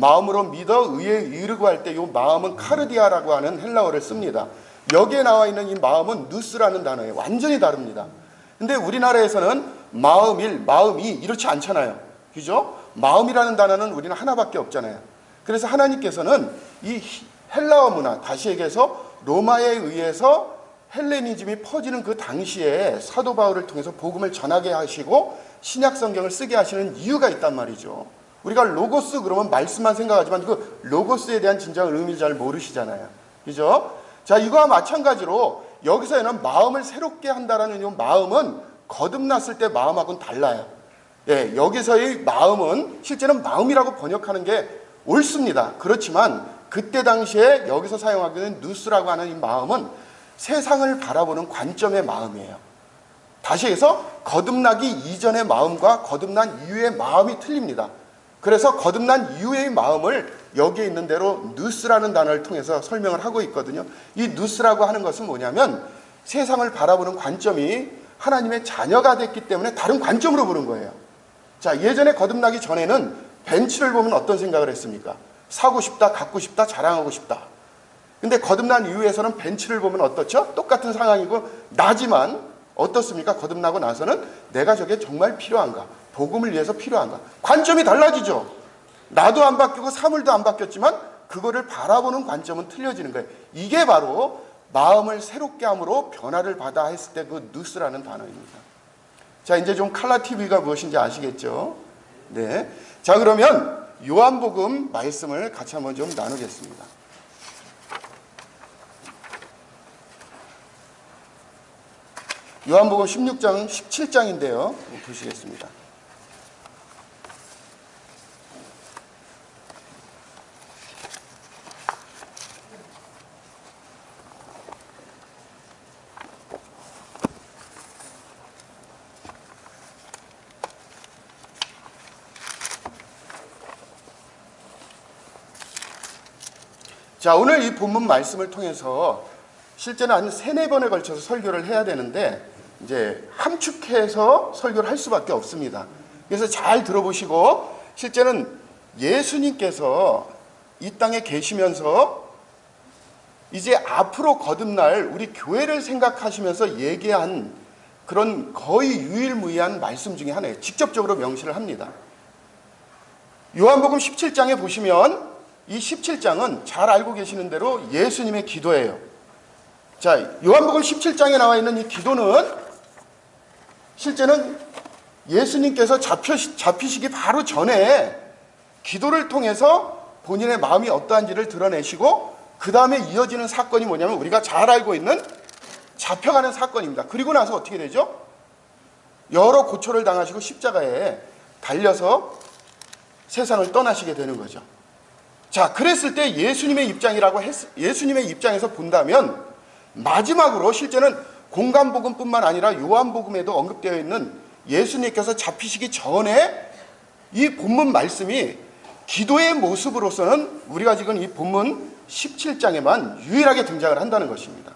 마음으로 믿어 의에 이르고 할 때 이 마음은 카르디아라고 하는 헬라어를 씁니다. 여기에 나와 있는 이 마음은 누스라는 단어예요. 완전히 다릅니다. 근데 우리나라에서는 마음이 이렇지 않잖아요. 그죠? 마음이라는 단어는 우리는 하나밖에 없잖아요. 그래서 하나님께서는 이 헬라어 문화, 다시 얘기해서 로마에 의해서 헬레니즘이 퍼지는 그 당시에 사도 바울을 통해서 복음을 전하게 하시고 신약 성경을 쓰게 하시는 이유가 있단 말이죠. 우리가 로고스 그러면 말씀만 생각하지만 그 로고스에 대한 진정 의미를 잘 모르시잖아요. 그죠? 자, 이거와 마찬가지로 여기서는 마음을 새롭게 한다라는 이 마음은 거듭났을 때 마음하고는 달라요. 예, 여기서의 마음은 실제는 마음이라고 번역하는 게 옳습니다. 그렇지만 그때 당시에 여기서 사용하기는 누스라고 하는 이 마음은 세상을 바라보는 관점의 마음이에요. 다시 해서 거듭나기 이전의 마음과 거듭난 이후의 마음이 틀립니다. 그래서 거듭난 이후의 마음을 여기에 있는 대로 누스라는 단어를 통해서 설명을 하고 있거든요. 이 누스라고 하는 것은 뭐냐면 세상을 바라보는 관점이 하나님의 자녀가 됐기 때문에 다른 관점으로 보는 거예요. 자, 예전에 거듭나기 전에는 벤츠를 보면 어떤 생각을 했습니까? 사고 싶다, 갖고 싶다, 자랑하고 싶다. 근데 거듭난 이후에서는 벤츠를 보면 어떻죠? 똑같은 상황이고 나지만 어떻습니까? 거듭나고 나서는 내가 저게 정말 필요한가? 복음을 위해서 필요한가? 관점이 달라지죠. 나도 안 바뀌고 사물도 안 바뀌었지만 그거를 바라보는 관점은 틀려지는 거예요. 이게 바로 마음을 새롭게 함으로 변화를 받아 했을 때 그 누스라는 단어입니다. 자, 이제 좀 칼라 TV가 무엇인지 아시겠죠? 네. 자, 그러면 요한복음 말씀을 같이 한번 좀 나누겠습니다. 요한복음 16장, 17장인데요. 보시겠습니다. 자, 오늘 이 본문 말씀을 통해서 실제는 한 3-4번에 걸쳐서 설교를 해야 되는데 이제 함축해서 설교를 할 수밖에 없습니다. 그래서 잘 들어보시고 실제는 예수님께서 이 땅에 계시면서 이제 앞으로 거듭날 우리 교회를 생각하시면서 얘기한 그런 거의 유일무이한 말씀 중에 하나예요. 직접적으로 명시를 합니다. 요한복음 17장에 보시면 이 17장은 잘 알고 계시는 대로 예수님의 기도예요. 자, 요한복음 17장에 나와 있는 이 기도는 실제는 예수님께서 잡히시기 바로 전에 기도를 통해서 본인의 마음이 어떠한지를 드러내시고 그 다음에 이어지는 사건이 뭐냐면 우리가 잘 알고 있는 잡혀가는 사건입니다. 그리고 나서 어떻게 되죠? 여러 고초를 당하시고 십자가에 달려서 세상을 떠나시게 되는 거죠. 자, 그랬을 때 예수님의 입장에서 본다면 마지막으로 실제는 공간복음뿐만 아니라 요한복음에도 언급되어 있는 예수님께서 잡히시기 전에 이 본문 말씀이 기도의 모습으로서는 우리가 지금 이 본문 17장에만 유일하게 등장을 한다는 것입니다.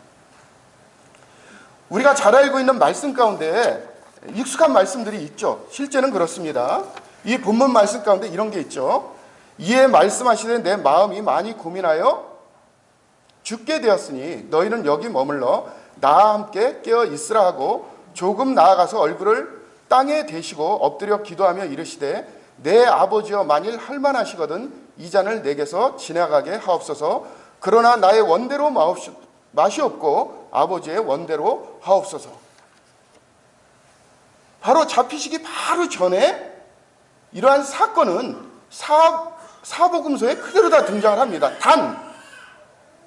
우리가 잘 알고 있는 말씀 가운데 익숙한 말씀들이 있죠. 실제는 그렇습니다. 이 본문 말씀 가운데 이런 게 있죠. 이에 말씀하시되 내 마음이 많이 고민하여 죽게 되었으니 너희는 여기 머물러 나와 함께 깨어 있으라 하고 조금 나아가서 얼굴을 땅에 대시고 엎드려 기도하며 이르시되 내 아버지여 만일 할만하시거든 이 잔을 내게서 지나가게 하옵소서. 그러나 나의 원대로 마시옵고 아버지의 원대로 하옵소서. 바로 잡히시기 바로 전에 이러한 사건은 사복음서에 그대로 다 등장을 합니다. 단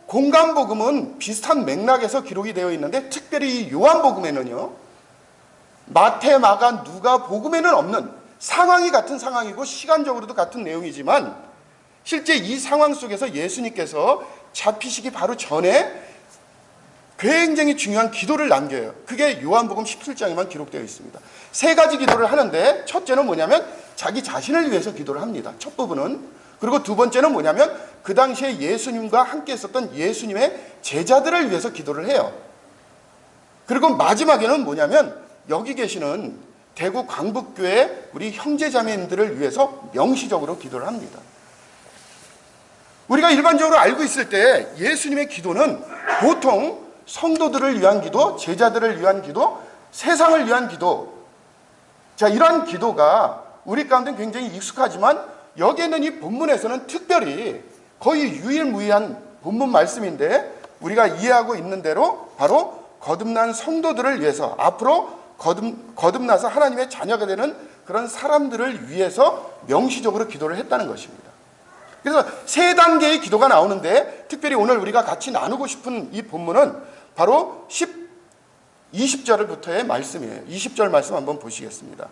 공간복음은 비슷한 맥락에서 기록이 되어 있는데 특별히 이 요한복음에는요, 마태, 마가, 누가 복음에는 없는 상황이 같은 상황이고 시간적으로도 같은 내용이지만 실제 이 상황 속에서 예수님께서 잡히시기 바로 전에 굉장히 중요한 기도를 남겨요. 그게 요한복음 17장에만 기록되어 있습니다. 3가지 기도를 하는데 첫째는 뭐냐면 자기 자신을 위해서 기도를 합니다. 첫 부분은. 그리고 두 번째는 뭐냐면 그 당시에 예수님과 함께 있었던 예수님의 제자들을 위해서 기도를 해요. 그리고 마지막에는 뭐냐면 여기 계시는 대구 광북교회 우리 형제자매님들을 위해서 명시적으로 기도를 합니다. 우리가 일반적으로 알고 있을 때 예수님의 기도는 보통 성도들을 위한 기도, 제자들을 위한 기도, 세상을 위한 기도, 자, 이러한 기도가 우리 가운데 굉장히 익숙하지만 여기에 있는 이 본문에서는 특별히 거의 유일무이한 본문 말씀인데, 우리가 이해하고 있는 대로 바로 거듭난 성도들을 위해서, 앞으로 거듭나서 하나님의 자녀가 되는 그런 사람들을 위해서 명시적으로 기도를 했다는 것입니다. 그래서 세 단계의 기도가 나오는데, 특별히 오늘 우리가 같이 나누고 싶은 이 본문은 바로 20절부터의 말씀이에요. 20절 말씀 한번 보시겠습니다.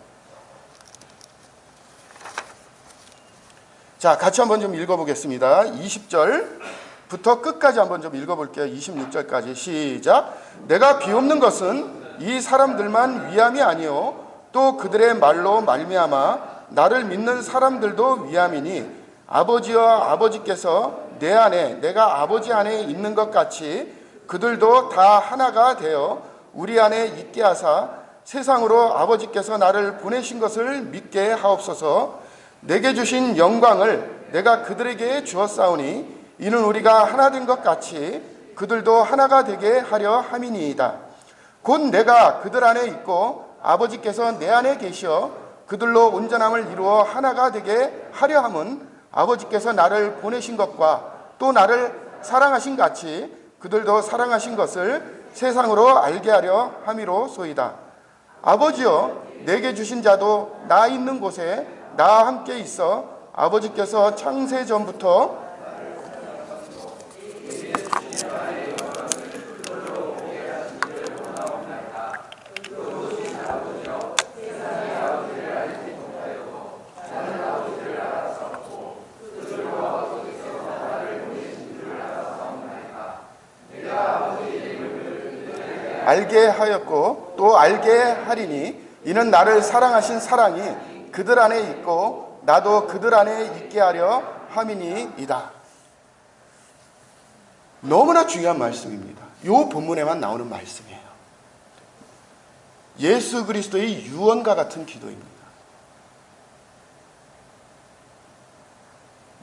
자, 같이 한번 좀 읽어보겠습니다. 20절부터 끝까지 한번 좀 읽어볼게요. 26절까지 시작. 내가 비옵는 것은 이 사람들만 위함이 아니요 또 그들의 말로 말미암아 나를 믿는 사람들도 위함이니, 아버지와 아버지께서 내 안에 내가 아버지 안에 있는 것 같이 그들도 다 하나가 되어 우리 안에 있게 하사 세상으로 아버지께서 나를 보내신 것을 믿게 하옵소서. 내게 주신 영광을 내가 그들에게 주었사오니 이는 우리가 하나 된 것 같이 그들도 하나가 되게 하려 함이니이다. 곧 내가 그들 안에 있고 아버지께서 내 안에 계시어 그들로 온전함을 이루어 하나가 되게 하려 함은 아버지께서 나를 보내신 것과 또 나를 사랑하신 같이 그들도 사랑하신 것을 세상으로 알게 하려 함이로소이다. 아버지여, 내게 주신 자도 나 있는 곳에 나와 함께 있어 아버지께서 창세 전부터 알게 하였고 또 알게 하리니, 이는 나를 사랑하신 사랑이 그들 안에 있고 나도 그들 안에 있게 하려 함이니이다. 너무나 중요한 말씀입니다. 이 본문에만 나오는 말씀이에요. 예수 그리스도의 유언과 같은 기도입니다.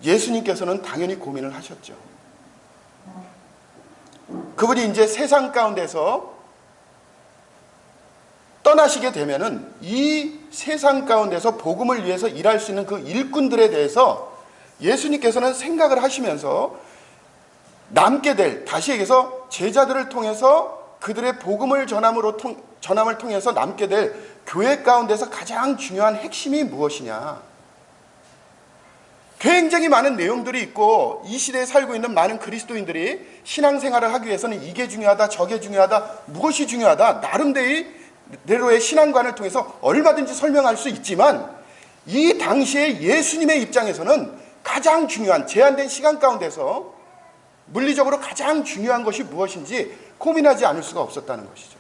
예수님께서는 당연히 고민을 하셨죠. 그분이 이제 세상 가운데서 떠나시게 되면은 이 세상 가운데서 복음을 위해서 일할 수 있는 그 일꾼들에 대해서 예수님께서는 생각을 하시면서 남게 될, 다시 얘기해서 제자들을 통해서 그들의 복음을 전함을 통해서 남게 될 교회 가운데서 가장 중요한 핵심이 무엇이냐. 굉장히 많은 내용들이 있고 이 시대에 살고 있는 많은 그리스도인들이 신앙생활을 하기 위해서는 이게 중요하다, 저게 중요하다, 무엇이 중요하다, 나름대로의 신앙관을 통해서 얼마든지 설명할 수 있지만, 이 당시에 예수님의 입장에서는 가장 중요한, 제한된 시간 가운데서 물리적으로 가장 중요한 것이 무엇인지 고민하지 않을 수가 없었다는 것이죠.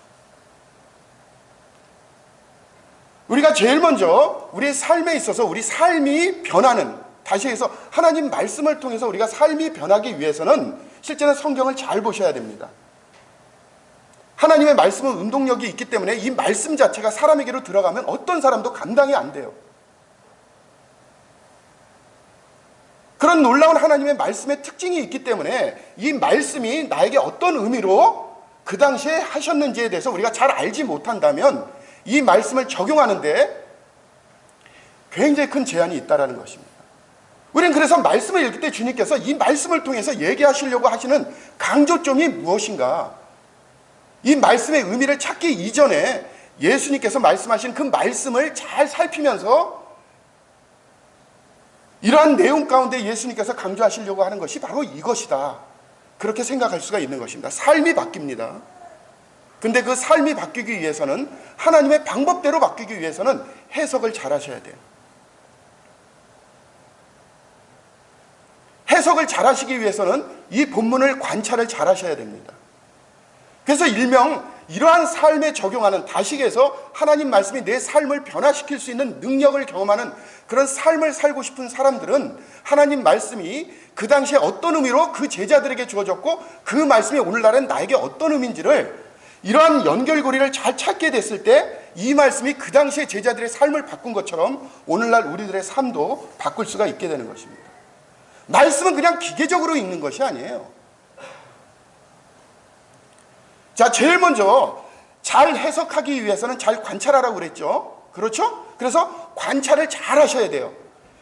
우리가 제일 먼저 우리의 삶에 있어서 우리 삶이 변하는, 다시 해서 하나님 말씀을 통해서 우리가 삶이 변하기 위해서는 실제는 성경을 잘 보셔야 됩니다. 하나님의 말씀은 운동력이 있기 때문에 이 말씀 자체가 사람에게로 들어가면 어떤 사람도 감당이 안 돼요. 그런 놀라운 하나님의 말씀의 특징이 있기 때문에 이 말씀이 나에게 어떤 의미로 그 당시에 하셨는지에 대해서 우리가 잘 알지 못한다면 이 말씀을 적용하는데 굉장히 큰 제한이 있다는 것입니다. 우리는 그래서 말씀을 읽을 때 주님께서 이 말씀을 통해서 얘기하시려고 하시는 강조점이 무엇인가, 이 말씀의 의미를 찾기 이전에 예수님께서 말씀하신 그 말씀을 잘 살피면서 이러한 내용 가운데 예수님께서 강조하시려고 하는 것이 바로 이것이다, 그렇게 생각할 수가 있는 것입니다. 삶이 바뀝니다. 근데 그 삶이 바뀌기 위해서는, 하나님의 방법대로 바뀌기 위해서는 해석을 잘 하셔야 돼요. 해석을 잘 하시기 위해서는 이 본문을 관찰을 잘 하셔야 됩니다. 그래서 일명 이러한 삶에 적용하는, 다시해서 하나님 말씀이 내 삶을 변화시킬 수 있는 능력을 경험하는 그런 삶을 살고 싶은 사람들은 하나님 말씀이 그 당시에 어떤 의미로 그 제자들에게 주어졌고 그 말씀이 오늘날은 나에게 어떤 의미인지를, 이러한 연결고리를 잘 찾게 됐을 때 이 말씀이 그 당시에 제자들의 삶을 바꾼 것처럼 오늘날 우리들의 삶도 바꿀 수가 있게 되는 것입니다. 말씀은 그냥 기계적으로 읽는 것이 아니에요. 자, 제일 먼저 잘 해석하기 위해서는 잘 관찰하라고 그랬죠. 그렇죠? 그래서 관찰을 잘 하셔야 돼요.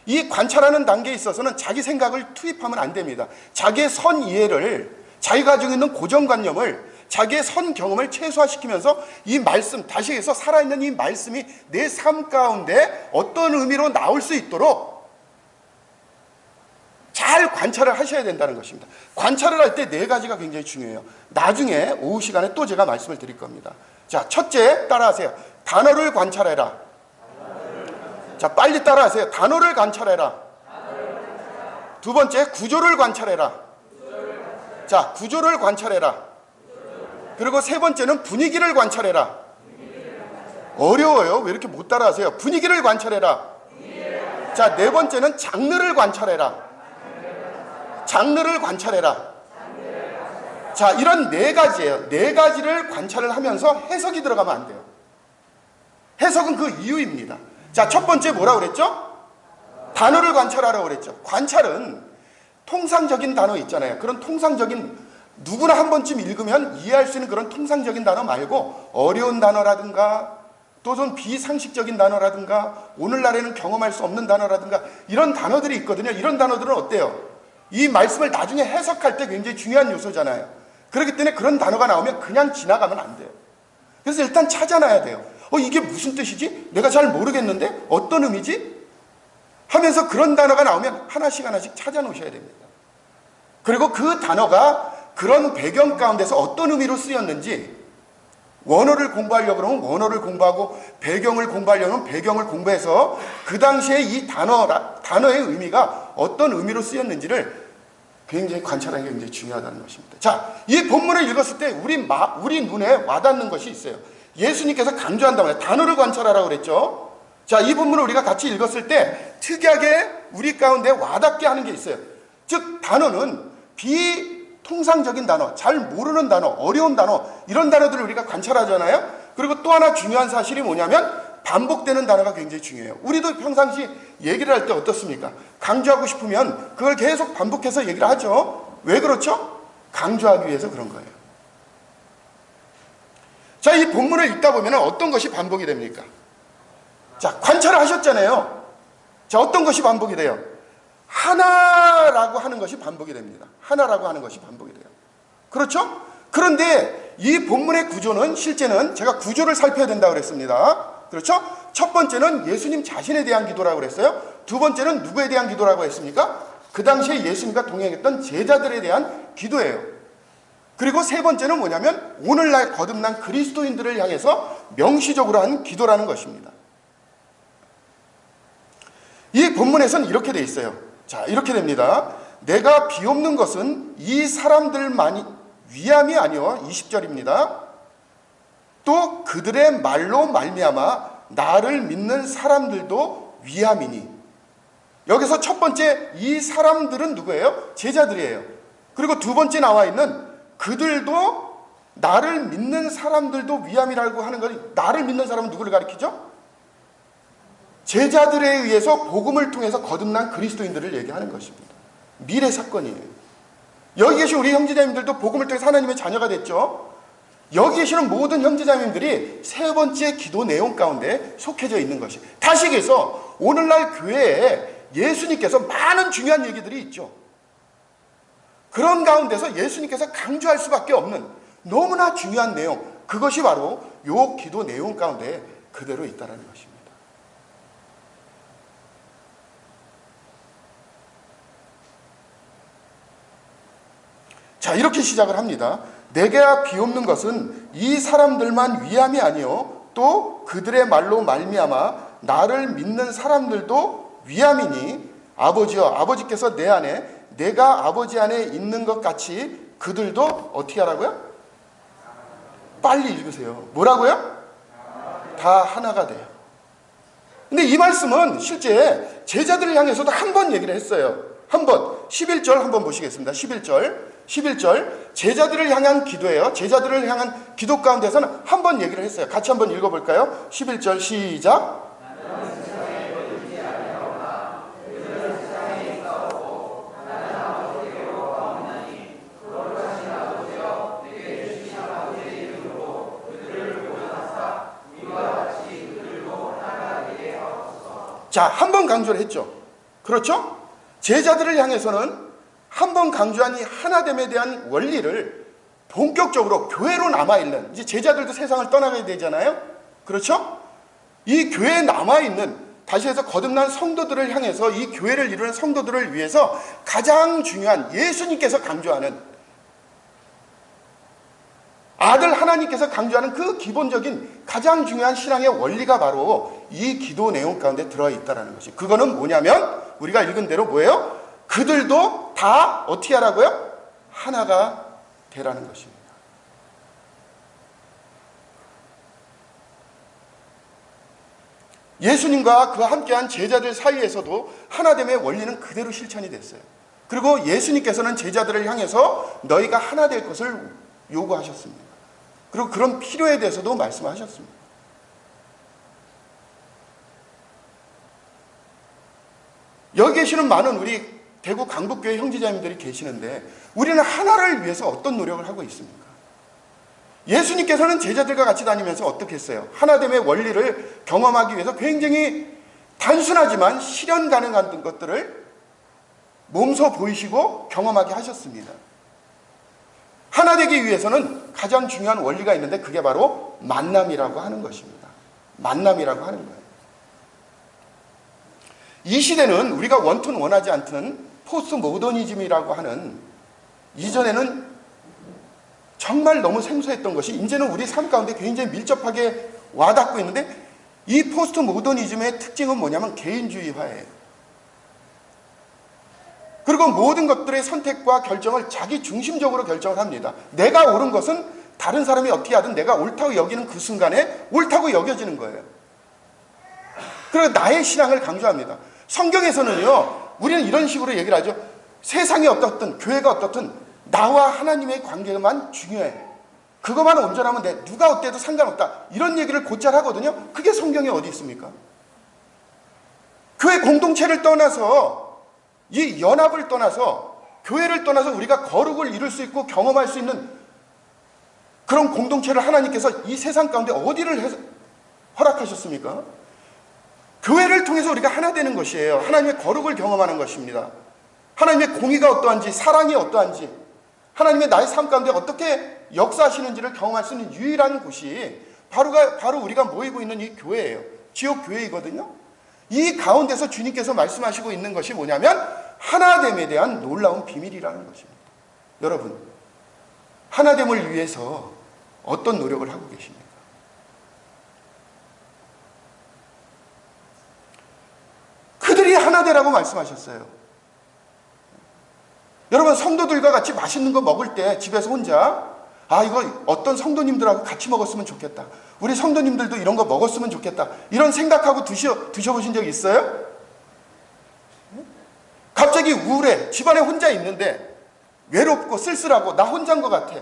이 관찰하는 단계에 있어서는 자기 생각을 투입하면 안 됩니다. 자기의 선 이해를, 자기가 가지고 있는 고정관념을, 자기의 선 경험을 최소화시키면서 이 말씀, 다시 해서 살아있는 이 말씀이 내 삶 가운데 어떤 의미로 나올 수 있도록 잘 관찰을 하셔야 된다는 것입니다. 관찰을 할 때 네 가지가 굉장히 중요해요. 나중에 오후 시간에 또 제가 말씀을 드릴 겁니다. 자, 첫째 따라하세요. 단어를 관찰해라. 자, 빨리 따라하세요. 단어를 관찰해라. 두 번째, 구조를 관찰해라. 자, 구조를 관찰해라. 그리고 세 번째는 분위기를 관찰해라. 어려워요. 왜 이렇게 못 따라하세요? 분위기를 관찰해라. 자, 네 번째는 장르를 관찰해라. 장르를 관찰해라. 자, 이런 네 가지예요. 네 가지를 관찰을 하면서 해석이 들어가면 안 돼요. 해석은 그 이유입니다. 자, 첫 번째 뭐라고 그랬죠? 단어를 관찰하라고 그랬죠. 관찰은 통상적인 단어 있잖아요. 그런 통상적인, 누구나 한 번쯤 읽으면 이해할 수 있는 그런 통상적인 단어 말고 어려운 단어라든가 또 좀 비상식적인 단어라든가 오늘날에는 경험할 수 없는 단어라든가 이런 단어들이 있거든요. 이런 단어들은 어때요? 이 말씀을 나중에 해석할 때 굉장히 중요한 요소잖아요. 그렇기 때문에 그런 단어가 나오면 그냥 지나가면 안 돼요. 그래서 일단 찾아놔야 돼요. 이게 무슨 뜻이지? 내가 잘 모르겠는데? 어떤 의미지? 하면서 그런 단어가 나오면 하나씩 하나씩 찾아놓으셔야 됩니다. 그리고 그 단어가 그런 배경 가운데서 어떤 의미로 쓰였는지, 원어를 공부하려고 그러면 원어를 공부하고 배경을 공부하려면 배경을 공부해서 그 당시에 이 단어의 의미가 어떤 의미로 쓰였는지를 굉장히 관찰하는 게 굉장히 중요하다는 것입니다. 자, 이 본문을 읽었을 때 우리 눈에 와닿는 것이 있어요. 예수님께서 강조한다고 해요. 단어를 관찰하라고 그랬죠. 자, 이 본문을 우리가 같이 읽었을 때 특이하게 우리 가운데 와닿게 하는 게 있어요. 즉, 단어는 비통상적인 단어, 잘 모르는 단어, 어려운 단어, 이런 단어들을 우리가 관찰하잖아요. 그리고 또 하나 중요한 사실이 뭐냐면 반복되는 단어가 굉장히 중요해요. 우리도 평상시 얘기를 할 때 어떻습니까? 강조하고 싶으면 그걸 계속 반복해서 얘기를 하죠. 왜 그렇죠? 강조하기 위해서 그런 거예요. 자, 이 본문을 읽다 보면 어떤 것이 반복이 됩니까? 자, 관찰을 하셨잖아요. 자, 어떤 것이 반복이 돼요? 하나라고 하는 것이 반복이 됩니다. 하나라고 하는 것이 반복이 돼요. 그렇죠? 그런데 이 본문의 구조는, 실제는 제가 구조를 살펴야 된다고 그랬습니다. 그렇죠? 첫 번째는 예수님 자신에 대한 기도라고 그랬어요. 두 번째는 누구에 대한 기도라고 했습니까? 그 당시에 예수님과 동행했던 제자들에 대한 기도예요. 그리고 세 번째는 뭐냐면 오늘날 거듭난 그리스도인들을 향해서 명시적으로 한 기도라는 것입니다. 이 본문에서는 이렇게 돼 있어요. 자, 이렇게 됩니다. 내가 비옵는 것은 이 사람들만이 위함이 아니요, 20절입니다. 또 그들의 말로 말미암아 나를 믿는 사람들도 위함이니. 여기서 첫 번째 이 사람들은 누구예요? 제자들이에요. 그리고 두 번째 나와 있는 그들도 나를 믿는 사람들도 위함이라고 하는 건, 나를 믿는 사람은 누구를 가리키죠? 제자들에 의해서 복음을 통해서 거듭난 그리스도인들을 얘기하는 것입니다. 미래 사건이에요. 여기 계신 우리 형제자매님들도 복음을 통해서 하나님의 자녀가 됐죠. 여기 계시는 모든 형제자매님들이 세 번째 기도 내용 가운데 속해져 있는 것이, 다시 얘기해서 오늘날 교회에 예수님께서 많은 중요한 얘기들이 있죠. 그런 가운데서 예수님께서 강조할 수밖에 없는 너무나 중요한 내용, 그것이 바로 요 기도 내용 가운데 그대로 있다는 것입니다. 자, 이렇게 시작을 합니다. 내가 비옵는 것은 이 사람들만 위함이 아니요 또 그들의 말로 말미암아 나를 믿는 사람들도 위함이니 아버지여, 아버지께서 내 안에 내가 아버지 안에 있는 것 같이 그들도 어떻게 하라고요? 빨리 읽으세요. 뭐라고요? 다 하나가 돼요. 근데 이 말씀은 실제 제자들을 향해서도 한 번 얘기를 했어요. 한 번. 11절 한번 보시겠습니다. 11절 제자들을 향한 기도예요. 제자들을 향한 기도 가운데서는 한 번 얘기를 했어요. 같이 한번 읽어볼까요? 11절 시작. 자, 한 번 강조를 했죠. 그렇죠? 제자들을 향해서는 한 번 강조한 이 하나됨에 대한 원리를 본격적으로 교회로 남아있는, 이제 제자들도 세상을 떠나게 되잖아요. 그렇죠? 이 교회에 남아있는, 다시 해서 거듭난 성도들을 향해서, 이 교회를 이루는 성도들을 위해서 가장 중요한, 예수님께서 강조하는, 아들 하나님께서 강조하는 그 기본적인 가장 중요한 신앙의 원리가 바로 이 기도 내용 가운데 들어있다는 것이, 그거는 뭐냐면 우리가 읽은 대로 뭐예요? 그들도 다 어떻게 하라고요? 하나가 되라는 것입니다. 예수님과 그와 함께한 제자들 사이에서도 하나됨의 원리는 그대로 실천이 됐어요. 그리고 예수님께서는 제자들을 향해서 너희가 하나 될 것을 요구하셨습니다. 그리고 그런 필요에 대해서도 말씀하셨습니다. 여기 계시는 많은 우리 대구 강북교회 형제자님들이 계시는데 우리는 하나를 위해서 어떤 노력을 하고 있습니까? 예수님께서는 제자들과 같이 다니면서 어떻게 했어요? 하나됨의 원리를 경험하기 위해서 굉장히 단순하지만 실현 가능한 것들을 몸소 보이시고 경험하게 하셨습니다. 하나 되기 위해서는 가장 중요한 원리가 있는데 그게 바로 만남이라고 하는 것입니다. 만남이라고 하는 거예요. 이 시대는 우리가 원톤 원하지 않던 포스트 모더니즘이라고 하는, 이전에는 정말 너무 생소했던 것이 이제는 우리 삶 가운데 굉장히 밀접하게 와닿고 있는데, 이 포스트 모더니즘의 특징은 뭐냐면 개인주의화예요. 그리고 모든 것들의 선택과 결정을 자기 중심적으로 결정을 합니다. 내가 옳은 것은 다른 사람이 어떻게 하든 내가 옳다고 여기는 그 순간에 옳다고 여겨지는 거예요. 그리고 나의 신앙을 강조합니다. 성경에서는요, 우리는 이런 식으로 얘기를 하죠. 세상이 어떻든 교회가 어떻든 나와 하나님의 관계만 중요해. 그것만 온전하면 돼. 누가 어때도 상관없다. 이런 얘기를 곧잘 하거든요. 그게 성경에 어디 있습니까? 교회 공동체를 떠나서, 이 연합을 떠나서, 교회를 떠나서 우리가 거룩을 이룰 수 있고 경험할 수 있는 그런 공동체를 하나님께서 이 세상 가운데 어디를 허락하셨습니까? 교회를 통해서 우리가 하나 되는 것이에요. 하나님의 거룩을 경험하는 것입니다. 하나님의 공의가 어떠한지, 사랑이 어떠한지, 하나님의 나의 삶 가운데 어떻게 역사하시는지를 경험할 수 있는 유일한 곳이 바로 우리가 모이고 있는 이 교회예요. 지역 교회이거든요. 이 가운데서 주님께서 말씀하시고 있는 것이 뭐냐면 하나됨에 대한 놀라운 비밀이라는 것입니다. 여러분, 하나됨을 위해서 어떤 노력을 하고 계십니까? 그들이 하나되라고 말씀하셨어요. 여러분, 성도들과 같이 맛있는 거 먹을 때 집에서 혼자 이거 어떤 성도님들하고 같이 먹었으면 좋겠다. 우리 성도님들도 이런 거 먹었으면 좋겠다. 이런 생각하고 드셔보신 적 있어요? 갑자기 우울해. 집안에 혼자 있는데 외롭고 쓸쓸하고 나 혼자인 것 같아.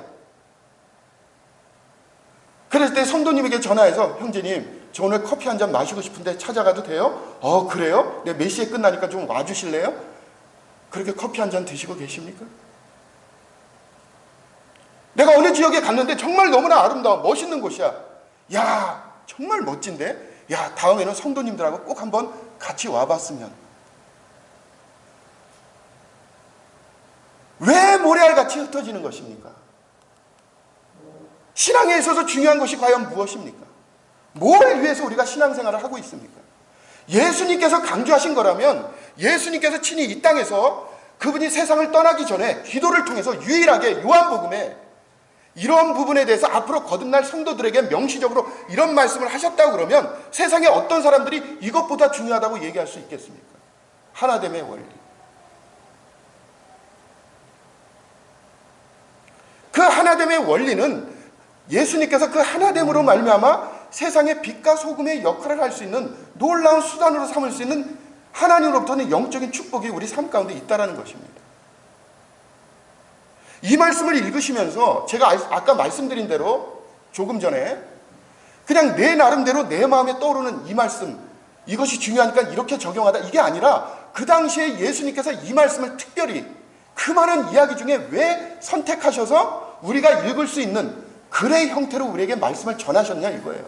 그럴 때 성도님에게 전화해서 형제님, 저 오늘 커피 한 잔 마시고 싶은데 찾아가도 돼요? 그래요? 네, 몇 시에 끝나니까 좀 와주실래요? 그렇게 커피 한 잔 드시고 계십니까? 내가 어느 지역에 갔는데 정말 너무나 아름다워 멋있는 곳이야. 야, 정말 멋진데? 야, 다음에는 성도님들하고 꼭 한번 같이 와봤으면. 왜 모래알같이 흩어지는 것입니까? 신앙에 있어서 중요한 것이 과연 무엇입니까? 뭘 위해서 우리가 신앙생활을 하고 있습니까? 예수님께서 강조하신 거라면, 예수님께서 친히 이 땅에서 그분이 세상을 떠나기 전에 기도를 통해서 유일하게 요한복음에 이런 부분에 대해서 앞으로 거듭날 성도들에게 명시적으로 이런 말씀을 하셨다고 그러면 세상에 어떤 사람들이 이것보다 중요하다고 얘기할 수 있겠습니까? 하나됨의 원리. 그 하나됨의 원리는 예수님께서 그 하나됨으로 말미암아 세상의 빛과 소금의 역할을 할 수 있는 놀라운 수단으로 삼을 수 있는 하나님으로부터는 영적인 축복이 우리 삶 가운데 있다는 것입니다. 이 말씀을 읽으시면서 제가 아까 말씀드린 대로 조금 전에 그냥 내 나름대로 내 마음에 떠오르는 이 말씀, 이것이 중요하니까 이렇게 적용하다, 이게 아니라 그 당시에 예수님께서 이 말씀을 특별히 그 많은 이야기 중에 왜 선택하셔서 우리가 읽을 수 있는 글의 형태로 우리에게 말씀을 전하셨냐 이거예요.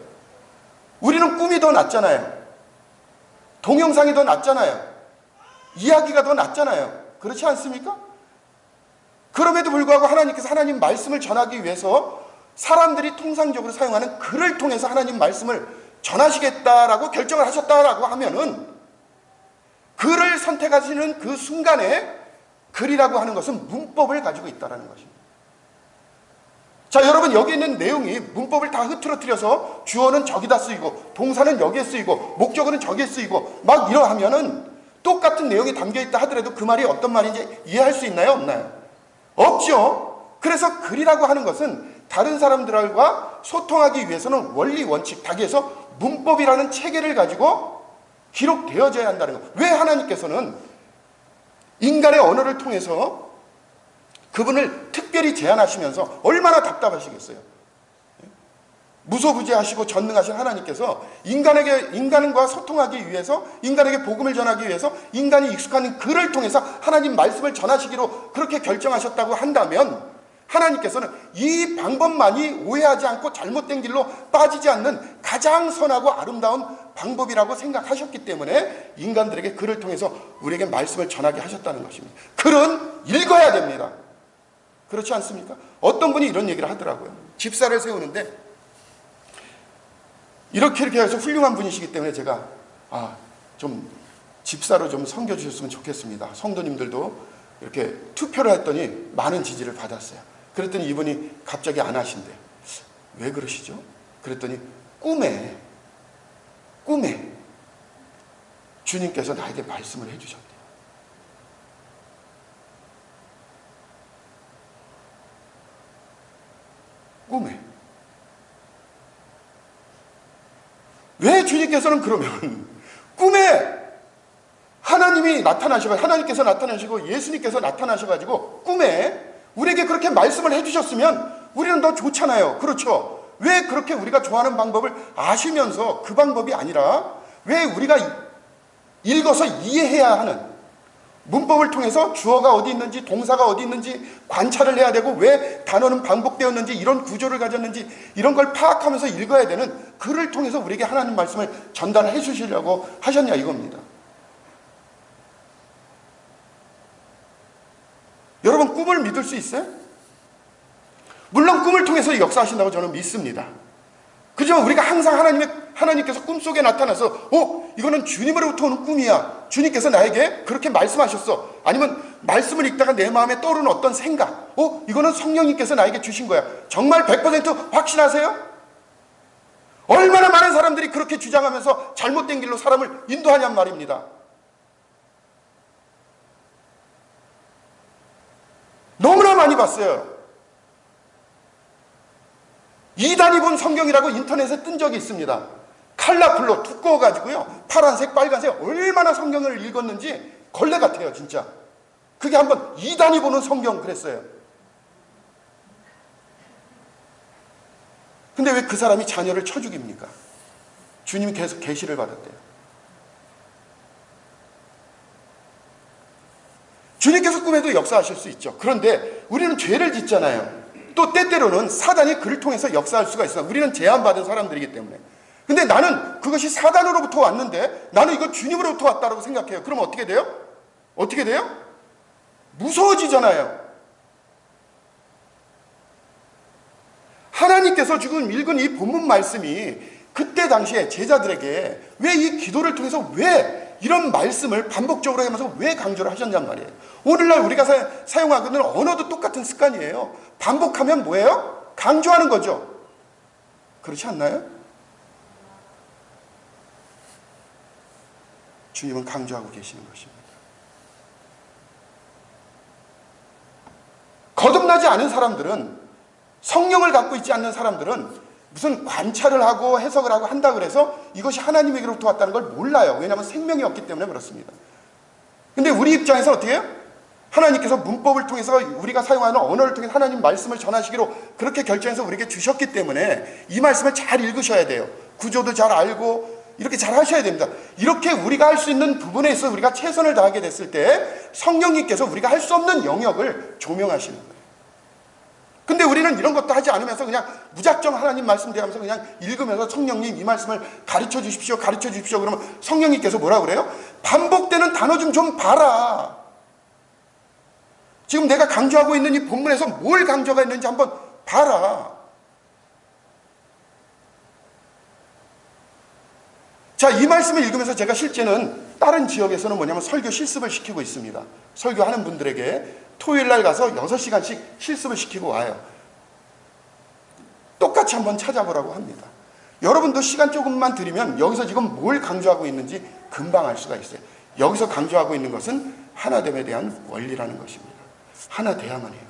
우리는 꿈이 더 낫잖아요. 동영상이 더 낫잖아요. 이야기가 더 낫잖아요. 그렇지 않습니까? 그럼에도 불구하고 하나님께서 하나님 말씀을 전하기 위해서 사람들이 통상적으로 사용하는 글을 통해서 하나님 말씀을 전하시겠다라고 결정을 하셨다라고 하면은, 글을 선택하시는 그 순간에 글이라고 하는 것은 문법을 가지고 있다는 것입니다. 자, 여러분, 여기 있는 내용이 문법을 다 흐트러뜨려서 주어는 저기다 쓰이고 동사는 여기에 쓰이고 목적어는 저기에 쓰이고 막 이러하면은 똑같은 내용이 담겨있다 하더라도 그 말이 어떤 말인지 이해할 수 있나요? 없나요? 없죠. 그래서 글이라고 하는 것은 다른 사람들과 소통하기 위해서는 원리, 원칙, 닭에서 문법이라는 체계를 가지고 기록되어져야 한다는 것. 왜 하나님께서는 인간의 언어를 통해서 그분을 특별히 제한하시면서 얼마나 답답하시겠어요? 무소부지하시고 전능하신 하나님께서 인간과 소통하기 위해서, 인간에게 복음을 전하기 위해서 인간이 익숙한 글을 통해서 하나님 말씀을 전하시기로 그렇게 결정하셨다고 한다면, 하나님께서는 이 방법만이 오해하지 않고 잘못된 길로 빠지지 않는 가장 선하고 아름다운 방법이라고 생각하셨기 때문에 인간들에게 글을 통해서 우리에게 말씀을 전하게 하셨다는 것입니다. 글은 읽어야 됩니다. 그렇지 않습니까? 어떤 분이 이런 얘기를 하더라고요. 집사를 세우는데 이렇게 해서 훌륭한 분이시기 때문에 제가 좀 집사로 좀 섬겨주셨으면 좋겠습니다. 성도님들도 이렇게 투표를 했더니 많은 지지를 받았어요. 그랬더니 이분이 갑자기 안 하신대. 왜 그러시죠? 그랬더니 꿈에 주님께서 나에게 말씀을 해주셨대요. 꿈에. 왜 주님께서는 그러면 꿈에 하나님이 나타나시고, 하나님께서 나타나시고 예수님께서 나타나셔가지고 꿈에 우리에게 그렇게 말씀을 해주셨으면 우리는 더 좋잖아요. 그렇죠? 왜 그렇게 우리가 좋아하는 방법을 아시면서 그 방법이 아니라 왜 우리가 읽어서 이해해야 하는 문법을 통해서 주어가 어디 있는지 동사가 어디 있는지 관찰을 해야 되고 왜 단어는 반복되었는지 이런 구조를 가졌는지 이런 걸 파악하면서 읽어야 되는 글을 통해서 우리에게 하나님 말씀을 전달해 주시려고 하셨냐 이겁니다. 여러분, 꿈을 믿을 수 있어요? 물론 꿈을 통해서 역사하신다고 저는 믿습니다. 그렇지만 우리가 항상 하나님께서 꿈속에 나타나서 이거는 주님으로부터 오는 꿈이야, 주님께서 나에게 그렇게 말씀하셨어, 아니면 말씀을 읽다가 내 마음에 떠오르는 어떤 생각, 이거는 성령님께서 나에게 주신 거야, 정말 100% 확신하세요? 얼마나 많은 사람들이 그렇게 주장하면서 잘못된 길로 사람을 인도하냔 말입니다. 너무나 많이 봤어요. 이단이 본 성경이라고 인터넷에 뜬 적이 있습니다. 컬러풀로 두꺼워가지고요, 파란색, 빨간색, 얼마나 성경을 읽었는지 걸레 같아요 진짜. 그게 한번 이단이 보는 성경 그랬어요. 근데 왜 그 사람이 자녀를 쳐 죽입니까? 주님이 계속 계시를 받았대요. 주님께서 꿈에도 역사하실 수 있죠. 그런데 우리는 죄를 짓잖아요. 또 때때로는 사단이 그를 통해서 역사할 수가 있어요. 우리는 제한받은 사람들이기 때문에. 근데 나는 그것이 사단으로부터 왔는데 나는 이거 주님으로부터 왔다고 생각해요. 그럼 어떻게 돼요? 어떻게 돼요? 무서워지잖아요. 하나님께서 지금 읽은 이 본문 말씀이 그때 당시에 제자들에게 왜 이 기도를 통해서 왜 이런 말씀을 반복적으로 하면서 왜 강조를 하셨냔 말이에요. 오늘날 우리가 사용하고 있는 언어도 똑같은 습관이에요. 반복하면 뭐예요? 강조하는 거죠. 그렇지 않나요? 주님은 강조하고 계시는 것입니다. 거듭나지 않은 사람들은, 성령을 갖고 있지 않는 사람들은 무슨 관찰을 하고 해석을 하고 한다 그래서 이것이 하나님에게로부터 왔다는 걸 몰라요. 왜냐하면 생명이 없기 때문에 그렇습니다. 근데 우리 입장에서 어떻게 해요? 하나님께서 문법을 통해서 우리가 사용하는 언어를 통해서 하나님 말씀을 전하시기로 그렇게 결정해서 우리에게 주셨기 때문에 이 말씀을 잘 읽으셔야 돼요. 구조도 잘 알고 이렇게 잘 하셔야 됩니다. 이렇게 우리가 할 수 있는 부분에 있어 우리가 최선을 다하게 됐을 때 성령님께서 우리가 할 수 없는 영역을 조명하시는 거예요. 근데 우리는 이런 것도 하지 않으면서 그냥 무작정 하나님 말씀 대하면서 그냥 읽으면서 성령님 이 말씀을 가르쳐 주십시오, 가르쳐 주십시오. 그러면 성령님께서 뭐라 그래요? 반복되는 단어 좀 봐라. 지금 내가 강조하고 있는 이 본문에서 뭘 강조가 있는지 한번 봐라. 자, 이 말씀을 읽으면서 제가 실제는 다른 지역에서는 뭐냐면 설교 실습을 시키고 있습니다. 설교하는 분들에게 토요일 날 가서 6시간씩 실습을 시키고 와요. 똑같이 한번 찾아보라고 합니다. 여러분도 시간 조금만 들이면 여기서 지금 뭘 강조하고 있는지 금방 알 수가 있어요. 여기서 강조하고 있는 것은 하나됨에 대한 원리라는 것입니다. 하나 돼야만 해요.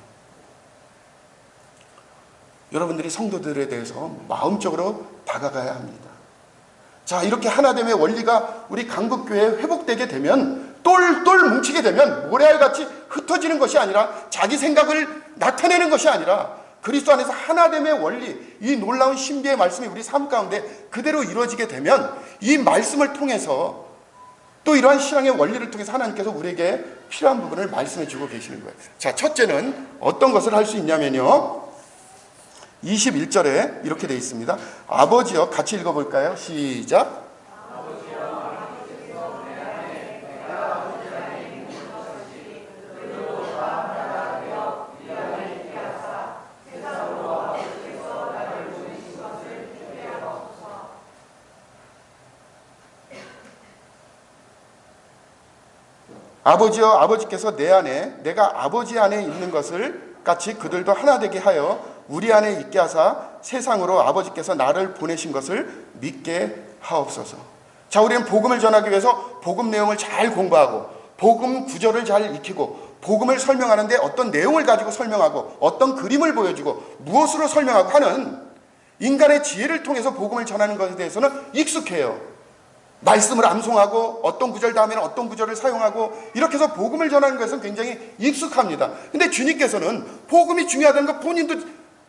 여러분들이 성도들에 대해서 마음적으로 다가가야 합니다. 자, 이렇게 하나됨의 원리가 우리 강북교회에 회복되게 되면, 똘똘 뭉치게 되면 모래알같이 흩어지는 것이 아니라 자기 생각을 나타내는 것이 아니라 그리스도 안에서 하나됨의 원리, 이 놀라운 신비의 말씀이 우리 삶 가운데 그대로 이루어지게 되면 이 말씀을 통해서 또 이러한 신앙의 원리를 통해서 하나님께서 우리에게 필요한 부분을 말씀해 주고 계시는 거예요. 자, 첫째는 어떤 것을 할 수 있냐면요, 21절에 이렇게 되어 있습니다. 아버지여, 같이 읽어볼까요? 시작. 아버지여, 아버지께서 내 안에, 내가 아버지 안에 있는 것을 같이 그들도 하나 되게 하여 우리 안에 있게 하사 세상으로 아버지께서 나를 보내신 것을 믿게 하옵소서. 자, 우리는 복음을 전하기 위해서 복음 내용을 잘 공부하고 복음 구절을 잘 익히고 복음을 설명하는데 어떤 내용을 가지고 설명하고 어떤 그림을 보여주고 무엇으로 설명하고 하는 인간의 지혜를 통해서 복음을 전하는 것에 대해서는 익숙해요. 말씀을 암송하고 어떤 구절 다음에는 어떤 구절을 사용하고 이렇게 해서 복음을 전하는 것은 굉장히 익숙합니다. 근데 주님께서는 복음이 중요하다는 것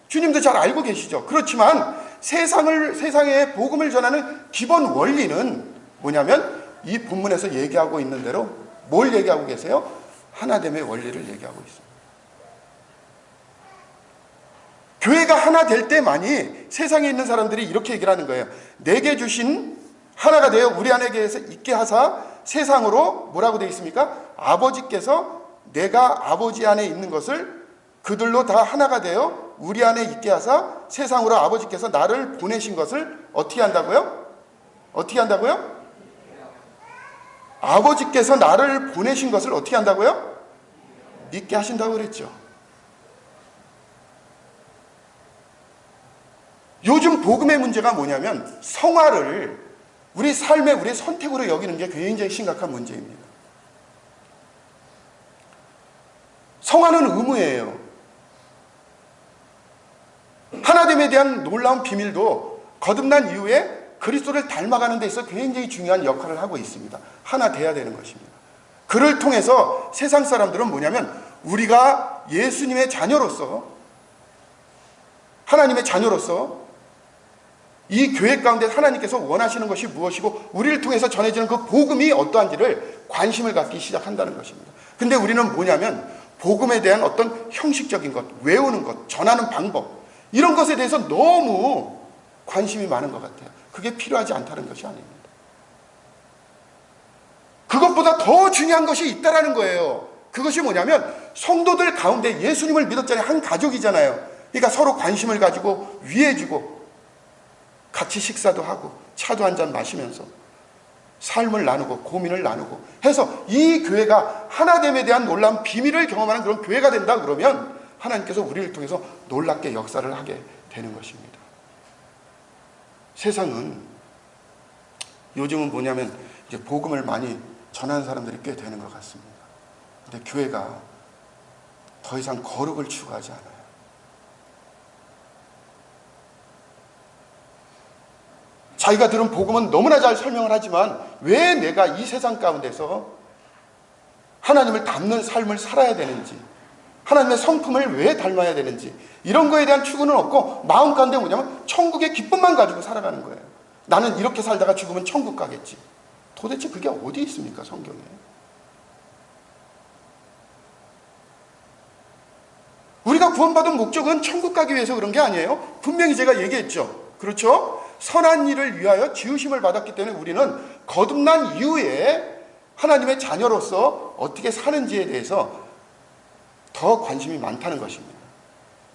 주님도 잘 알고 계시죠. 그렇지만 세상에 복음을 전하는 기본 원리는 뭐냐면 이 본문에서 얘기하고 있는 대로 뭘 얘기하고 계세요? 하나됨의 원리를 얘기하고 있습니다. 교회가 하나 될 때만이 세상에 있는 사람들이 이렇게 얘기를 하는 거예요. 내게 주신 하나가 되어 우리 안에 있게 하사 세상으로 뭐라고 되어 있습니까? 아버지께서 내가 아버지 안에 있는 것을 그들로 다 하나가 되어 우리 안에 있게 하사 세상으로 아버지께서 나를 보내신 것을 어떻게 한다고요? 어떻게 한다고요? 아버지께서 나를 보내신 것을 어떻게 한다고요? 믿게 하신다고 그랬죠. 요즘 복음의 문제가 뭐냐면 성화를 우리 삶의 우리의 선택으로 여기는 게 굉장히 심각한 문제입니다. 성화는 의무예요. 하나됨에 대한 놀라운 비밀도 거듭난 이후에 그리스도를 닮아가는 데 있어 굉장히 중요한 역할을 하고 있습니다. 하나 돼야 되는 것입니다. 그를 통해서 세상 사람들은 뭐냐면 우리가 예수님의 자녀로서 하나님의 자녀로서 이 교회 가운데 하나님께서 원하시는 것이 무엇이고 우리를 통해서 전해지는 그 복음이 어떠한지를 관심을 갖기 시작한다는 것입니다. 근데 우리는 뭐냐면 복음에 대한 어떤 형식적인 것, 외우는 것, 전하는 방법 이런 것에 대해서 너무 관심이 많은 것 같아요. 그게 필요하지 않다는 것이 아닙니다. 그것보다 더 중요한 것이 있다라는 거예요. 그것이 뭐냐면 성도들 가운데 예수님을 믿었잖아요. 한 가족이잖아요. 그러니까 서로 관심을 가지고 위해주고 같이 식사도 하고 차도 한잔 마시면서 삶을 나누고 고민을 나누고 해서 이 교회가 하나됨에 대한 놀라운 비밀을 경험하는 그런 교회가 된다 그러면 하나님께서 우리를 통해서 놀랍게 역사를 하게 되는 것입니다. 세상은 요즘은 뭐냐면 이제 복음을 많이 전하는 사람들이 꽤 되는 것 같습니다. 근데 교회가 더 이상 거룩을 추구하지 않아요. 자기가 들은 복음은 너무나 잘 설명을 하지만 왜 내가 이 세상 가운데서 하나님을 닮는 삶을 살아야 되는지, 하나님의 성품을 왜 닮아야 되는지 이런 거에 대한 추구는 없고 마음 가운데 뭐냐면 천국의 기쁨만 가지고 살아가는 거예요. 나는 이렇게 살다가 죽으면 천국 가겠지. 도대체 그게 어디 있습니까, 성경에? 우리가 구원받은 목적은 천국 가기 위해서 그런 게 아니에요. 분명히 제가 얘기했죠. 그렇죠? 선한 일을 위하여 지으심을 받았기 때문에 우리는 거듭난 이후에 하나님의 자녀로서 어떻게 사는지에 대해서 더 관심이 많다는 것입니다.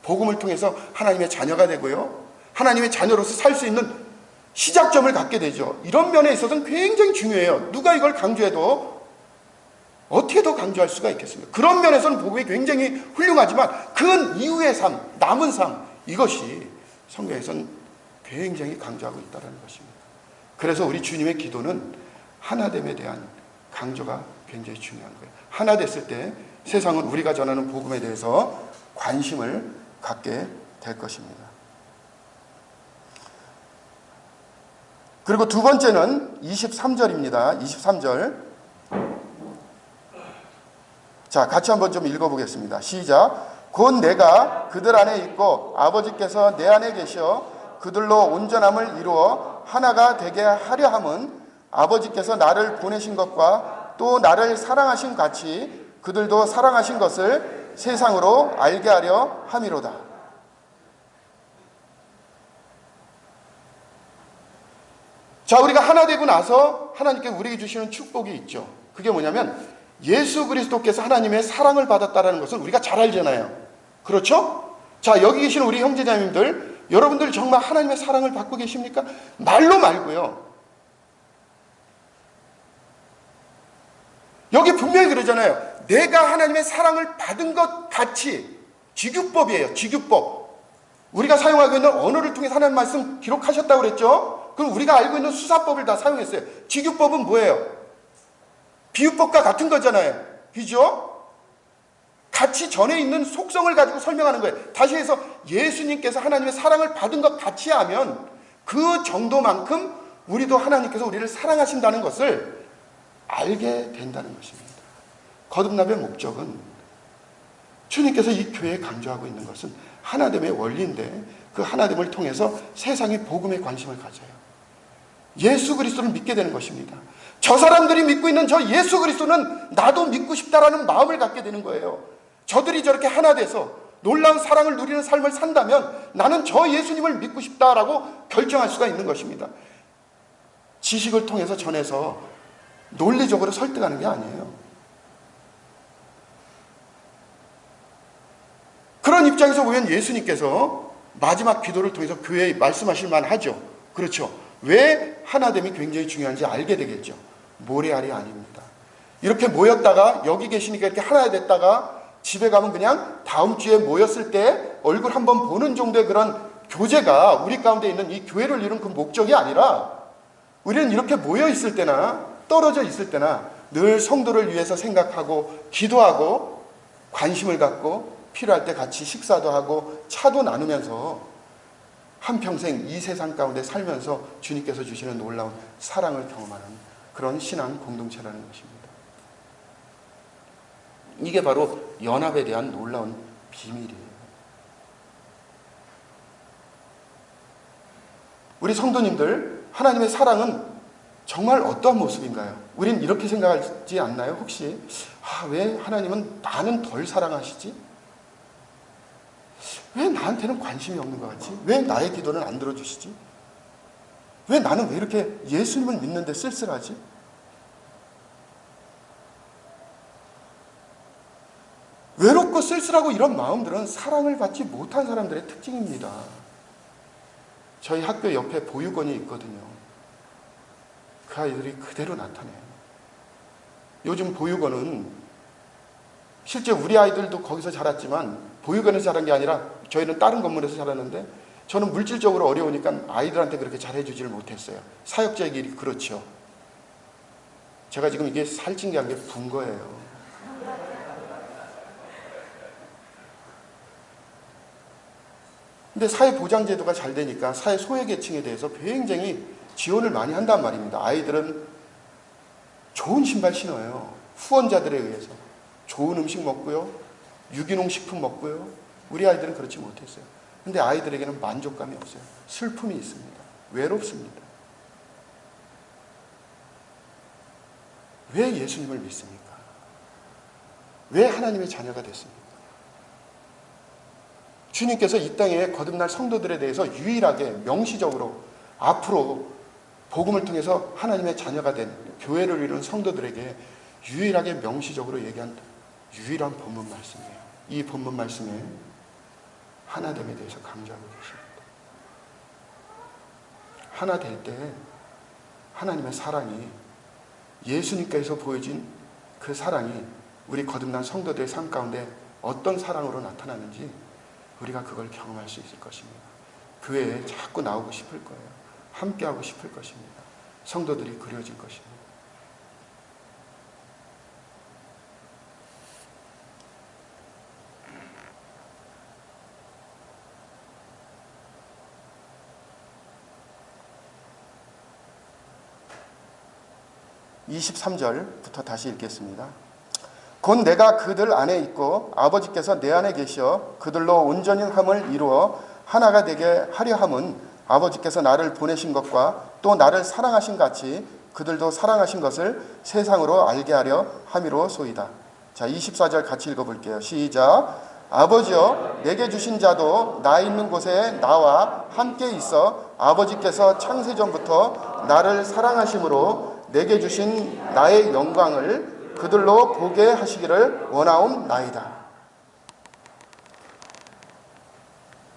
복음을 통해서 하나님의 자녀가 되고요, 하나님의 자녀로서 살 수 있는 시작점을 갖게 되죠. 이런 면에 있어서는 굉장히 중요해요. 누가 이걸 강조해도 어떻게 더 강조할 수가 있겠습니까? 그런 면에서는 복음이 굉장히 훌륭하지만 그 이후의 삶, 남은 삶, 이것이 성경에서는 굉장히 강조하고 있다는 것입니다. 그래서 우리 주님의 기도는 하나됨에 대한 강조가 굉장히 중요한 거예요. 하나 됐을 때 세상은 우리가 전하는 복음에 대해서 관심을 갖게 될 것입니다. 그리고 두 번째는 23절입니다. 23절. 자, 같이 한번 좀 읽어보겠습니다. 시작. 곧 내가 그들 안에 있고 아버지께서 내 안에 계셔 그들로 온전함을 이루어 하나가 되게 하려 함은 아버지께서 나를 보내신 것과 또 나를 사랑하신 같이 그들도 사랑하신 것을 세상으로 알게 하려 함이로다. 자, 우리가 하나 되고 나서 하나님께 우리에게 주시는 축복이 있죠. 그게 뭐냐면 예수 그리스도께서 하나님의 사랑을 받았다는 것은 우리가 잘 알잖아요. 그렇죠? 자, 여기 계시는 우리 형제자매님들, 여러분들 정말 하나님의 사랑을 받고 계십니까? 말로 말고요. 여기 분명히 그러잖아요. 내가 하나님의 사랑을 받은 것 같이. 직유법이에요. 직유법. 우리가 사용하고 있는 언어를 통해 하나님 말씀 기록하셨다고 그랬죠? 그럼 우리가 알고 있는 수사법을 다 사용했어요. 직유법은 뭐예요? 비유법과 같은 거잖아요. 그죠? 같이 전에 있는 속성을 가지고 설명하는 거예요. 다시 해서 예수님께서 하나님의 사랑을 받은 것 같이 하면 그 정도만큼 우리도 하나님께서 우리를 사랑하신다는 것을 알게 된다는 것입니다. 거듭남의 목적은 주님께서 이 교회에 강조하고 있는 것은 하나됨의 원리인데 그 하나됨을 통해서 세상이 복음에 관심을 가져요. 예수 그리스도를 믿게 되는 것입니다. 저 사람들이 믿고 있는 저 예수 그리스도는 나도 믿고 싶다라는 마음을 갖게 되는 거예요. 저들이 저렇게 하나 돼서 놀라운 사랑을 누리는 삶을 산다면 나는 저 예수님을 믿고 싶다라고 결정할 수가 있는 것입니다. 지식을 통해서 전해서 논리적으로 설득하는 게 아니에요. 그런 입장에서 보면 예수님께서 마지막 기도를 통해서 교회에 말씀하실 만하죠. 그렇죠. 왜 하나됨이 굉장히 중요한지 알게 되겠죠. 모래알이 아닙니다. 이렇게 모였다가 여기 계시니까 이렇게 하나 됐다가 집에 가면 그냥 다음 주에 모였을 때 얼굴 한번 보는 정도의 그런 교제가 우리 가운데 있는 이 교회를 이룬 그 목적이 아니라 우리는 이렇게 모여 있을 때나 떨어져 있을 때나 늘 성도를 위해서 생각하고 기도하고 관심을 갖고 필요할 때 같이 식사도 하고 차도 나누면서 한평생 이 세상 가운데 살면서 주님께서 주시는 놀라운 사랑을 경험하는 그런 신앙 공동체라는 것입니다. 이게 바로 연합에 대한 놀라운 비밀이에요. 우리 성도님들, 하나님의 사랑은 정말 어떠한 모습인가요? 우린 이렇게 생각하지 않나요? 혹시 왜 하나님은 나는 덜 사랑하시지? 왜 나한테는 관심이 없는 것 같지? 왜 나의 기도는 안 들어주시지? 왜 나는 왜 이렇게 예수님을 믿는데 쓸쓸하지? 외롭고 쓸쓸하고 이런 마음들은 사랑을 받지 못한 사람들의 특징입니다. 저희 학교 옆에 보육원이 있거든요. 그 아이들이 그대로 나타내요. 요즘 보육원은 실제 우리 아이들도 거기서 자랐지만 보육원에서 자란 게 아니라 저희는 다른 건물에서 자랐는데 저는 물질적으로 어려우니까 아이들한테 그렇게 잘해주지를 못했어요. 사역자의 길이 그렇죠. 제가 지금 이게 살찐 게 아니라 분 거예요. 근데 사회보장제도가 잘 되니까 사회 소외계층에 대해서 굉장히 지원을 많이 한단 말입니다. 아이들은 좋은 신발 신어요. 후원자들에 의해서. 좋은 음식 먹고요. 유기농 식품 먹고요. 우리 아이들은 그렇지 못했어요. 근데 아이들에게는 만족감이 없어요. 슬픔이 있습니다. 외롭습니다. 왜 예수님을 믿습니까? 왜 하나님의 자녀가 됐습니까? 주님께서 이 땅에 거듭날 성도들에 대해서 유일하게 명시적으로 앞으로 복음을 통해서 하나님의 자녀가 된 교회를 이룬 성도들에게 유일하게 명시적으로 얘기한 유일한 본문 말씀이에요. 이 본문 말씀에 하나됨에 대해서 강조하고 계십니다. 하나 될 때 하나님의 사랑이, 예수님께서 보여진 그 사랑이 우리 거듭난 성도들의 삶 가운데 어떤 사랑으로 나타나는지 우리가 그걸 경험할 수 있을 것입니다. 교회에 자꾸 나오고 싶을 거예요. 함께하고 싶을 것입니다. 성도들이 그려질 것입니다. (23절부터) 다시 읽겠습니다. 곧 내가 그들 안에 있고 아버지께서 내 안에 계시어 그들로 온전히 함을 이루어 하나가 되게 하려 함은 아버지께서 나를 보내신 것과 또 나를 사랑하신 같이 그들도 사랑하신 것을 세상으로 알게 하려 함이로소이다. 자, 24절 같이 읽어볼게요. 시작. 아버지여, 내게 주신 자도 나 있는 곳에 나와 함께 있어 아버지께서 창세전부터 나를 사랑하심으로 내게 주신 나의 영광을 그들로 보게 하시기를 원하옵나이다.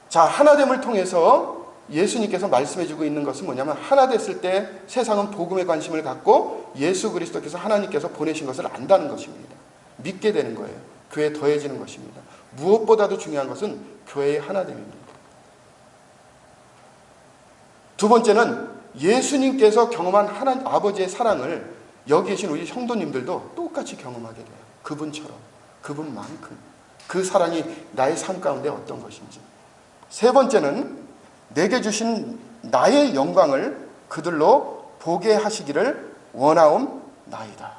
자, 하나됨을 통해서 예수님께서 말씀해주고 있는 것은 뭐냐면, 하나 됐을 때 세상은 복음에 관심을 갖고 예수 그리스도께서 하나님께서 보내신 것을 안다는 것입니다. 믿게 되는 거예요. 교회에 더해지는 것입니다. 무엇보다도 중요한 것은 교회의 하나됨입니다. 두 번째는 예수님께서 경험한 하나님 아버지의 사랑을 여기 계신 우리 성도님들도 똑같이 경험하게 돼요. 그분처럼, 그분만큼 그 사랑이 나의 삶 가운데 어떤 것인지. 세 번째는 내게 주신 나의 영광을 그들로 보게 하시기를 원하옵나이다.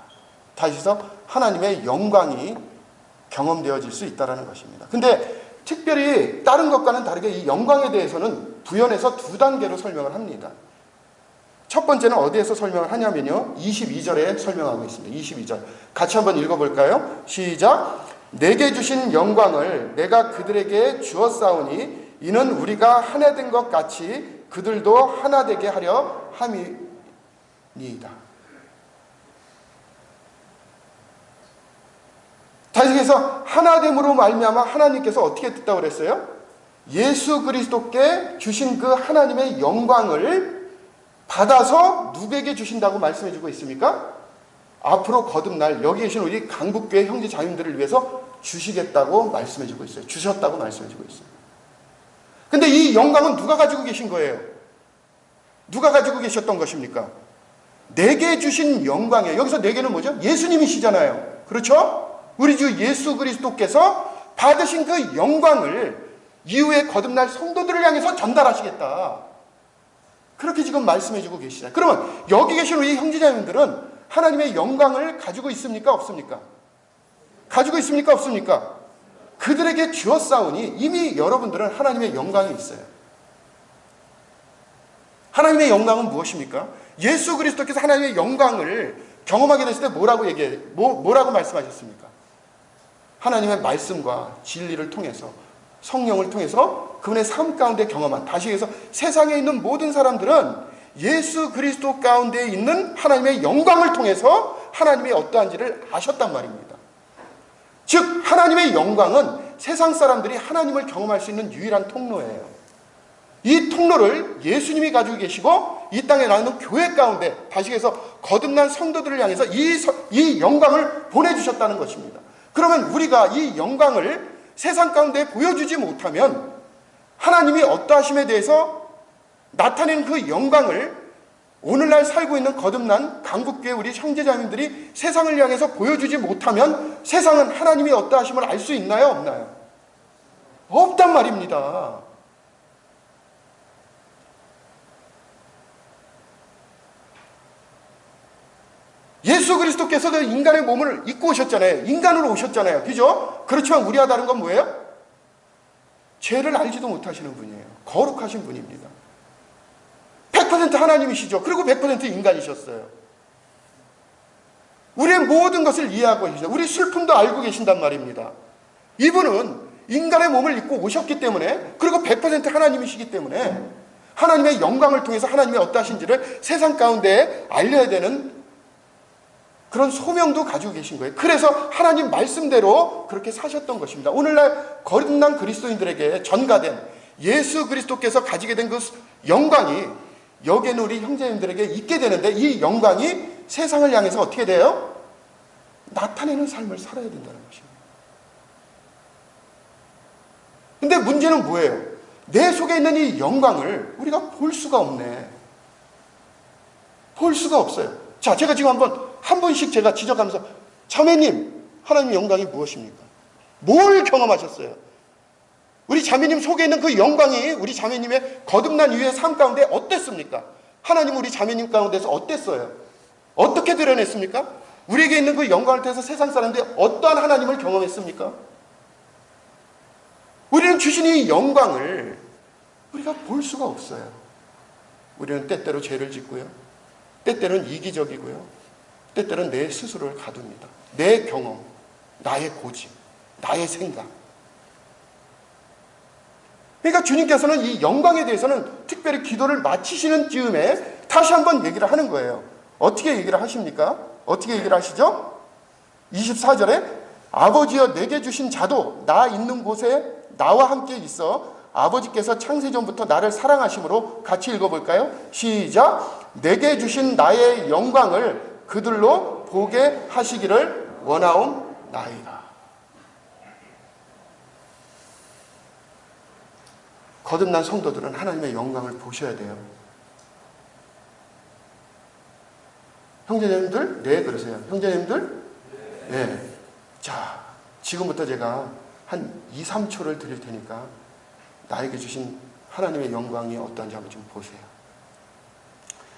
다시 해서 하나님의 영광이 경험되어질 수 있다는 것입니다. 근데 특별히 다른 것과는 다르게 이 영광에 대해서는 부연해서 두 단계로 설명을 합니다. 첫 번째는 어디에서 설명을 하냐면요, 22절에 설명하고 있습니다. 22절 같이 한번 읽어볼까요? 시작. 내게 주신 영광을 내가 그들에게 주었사오니 이는 우리가 하나 된 것 같이 그들도 하나 되게 하려 함이니이다. 다시 해서 하나됨으로 말미암아 하나님께서 어떻게 됐다고 그랬어요? 예수 그리스도께 주신 그 하나님의 영광을 받아서 누구에게 주신다고 말씀해주고 있습니까? 앞으로 거듭날 여기 계신 우리 강북교회 형제 자매들을 위해서 주시겠다고 말씀해주고 있어요. 주셨다고 말씀해주고 있어요. 근데 이 영광은 누가 가지고 계신 거예요? 누가 가지고 계셨던 것입니까? 내게 주신 영광이에요. 여기서 내게는 뭐죠? 예수님이시잖아요. 그렇죠? 우리 주 예수 그리스도께서 받으신 그 영광을 이후에 거듭날 성도들을 향해서 전달하시겠다. 그렇게 지금 말씀해주고 계시잖아요. 그러면 여기 계신 우리 형제자매들은 하나님의 영광을 가지고 있습니까? 없습니까? 가지고 있습니까? 없습니까? 그들에게 주었사오니 이미 여러분들은 하나님의 영광이 있어요. 하나님의 영광은 무엇입니까? 예수 그리스도께서 하나님의 영광을 경험하게 됐을 때 뭐라고 말씀하셨습니까? 하나님의 말씀과 진리를 통해서, 성령을 통해서 그분의 삶 가운데 경험한, 다시 해서 세상에 있는 모든 사람들은 예수 그리스도 가운데 있는 하나님의 영광을 통해서 하나님이 어떠한지를 아셨단 말입니다. 즉 하나님의 영광은 세상 사람들이 하나님을 경험할 수 있는 유일한 통로예요. 이 통로를 예수님이 가지고 계시고 이 땅에 나오는 교회 가운데, 다시 해서 거듭난 성도들을 향해서 이 영광을 보내주셨다는 것입니다. 그러면 우리가 이 영광을 세상 가운데 보여주지 못하면 하나님이 어떠하심에 대해서 나타낸 그 영광을 오늘날 살고 있는 거듭난 강북교회 우리 형제자매들이 세상을 향해서 보여주지 못하면 세상은 하나님이 어떠하심을 알 수 있나요? 없나요? 없단 말입니다. 예수 그리스도께서도 인간의 몸을 입고 오셨잖아요. 인간으로 오셨잖아요. 그죠? 그렇지만 우리와 다른 건 뭐예요? 죄를 알지도 못하시는 분이에요. 거룩하신 분입니다. 100% 하나님이시죠. 그리고 100% 인간이셨어요. 우리의 모든 것을 이해하고 계시죠. 우리 슬픔도 알고 계신단 말입니다. 이분은 인간의 몸을 입고 오셨기 때문에, 그리고 100% 하나님이시기 때문에 하나님의 영광을 통해서 하나님의 어떠하신지를 세상 가운데 알려야 되는 그런 소명도 가지고 계신 거예요. 그래서 하나님 말씀대로 그렇게 사셨던 것입니다. 오늘날 거듭난 그리스도인들에게 전가된 예수 그리스도께서 가지게 된 그 영광이 여기에는 우리 형제님들에게 있게 되는데, 이 영광이 세상을 향해서 어떻게 돼요? 나타내는 삶을 살아야 된다는 것입니다. 근데 문제는 뭐예요? 내 속에 있는 이 영광을 우리가 볼 수가 없네. 볼 수가 없어요. 자, 제가 지금 한 분씩 제가 지적하면서, 자매님, 하나님의 영광이 무엇입니까? 뭘 경험하셨어요? 우리 자매님 속에 있는 그 영광이 우리 자매님의 거듭난 이후의 삶 가운데 어땠습니까? 하나님 우리 자매님 가운데서 어땠어요? 어떻게 드러냈습니까? 우리에게 있는 그 영광을 통해서 세상 사람들이 어떠한 하나님을 경험했습니까? 우리는 주신 이 영광을 우리가 볼 수가 없어요. 우리는 때때로 죄를 짓고요, 때때로는 이기적이고요, 때때로는 내 스스로를 가둡니다. 내 경험, 나의 고집, 나의 생각. 그러니까 주님께서는 이 영광에 대해서는 특별히 기도를 마치시는 즈음에 다시 한번 얘기를 하는 거예요. 어떻게 얘기를 하십니까? 어떻게 얘기를 하시죠? 24절에 아버지여 내게 주신 자도 나 있는 곳에 나와 함께 있어 아버지께서 창세전부터 나를 사랑하심으로, 같이 읽어볼까요? 시작. 내게 주신 나의 영광을 그들로 보게 하시기를 원하옵나이다. 거듭난 성도들은 하나님의 영광을 보셔야 돼요. 형제님들? 네, 그러세요. 형제님들? 네. 자, 지금부터 제가 한 2, 3초를 드릴 테니까 나에게 주신 하나님의 영광이 어떤지 한번 좀 보세요.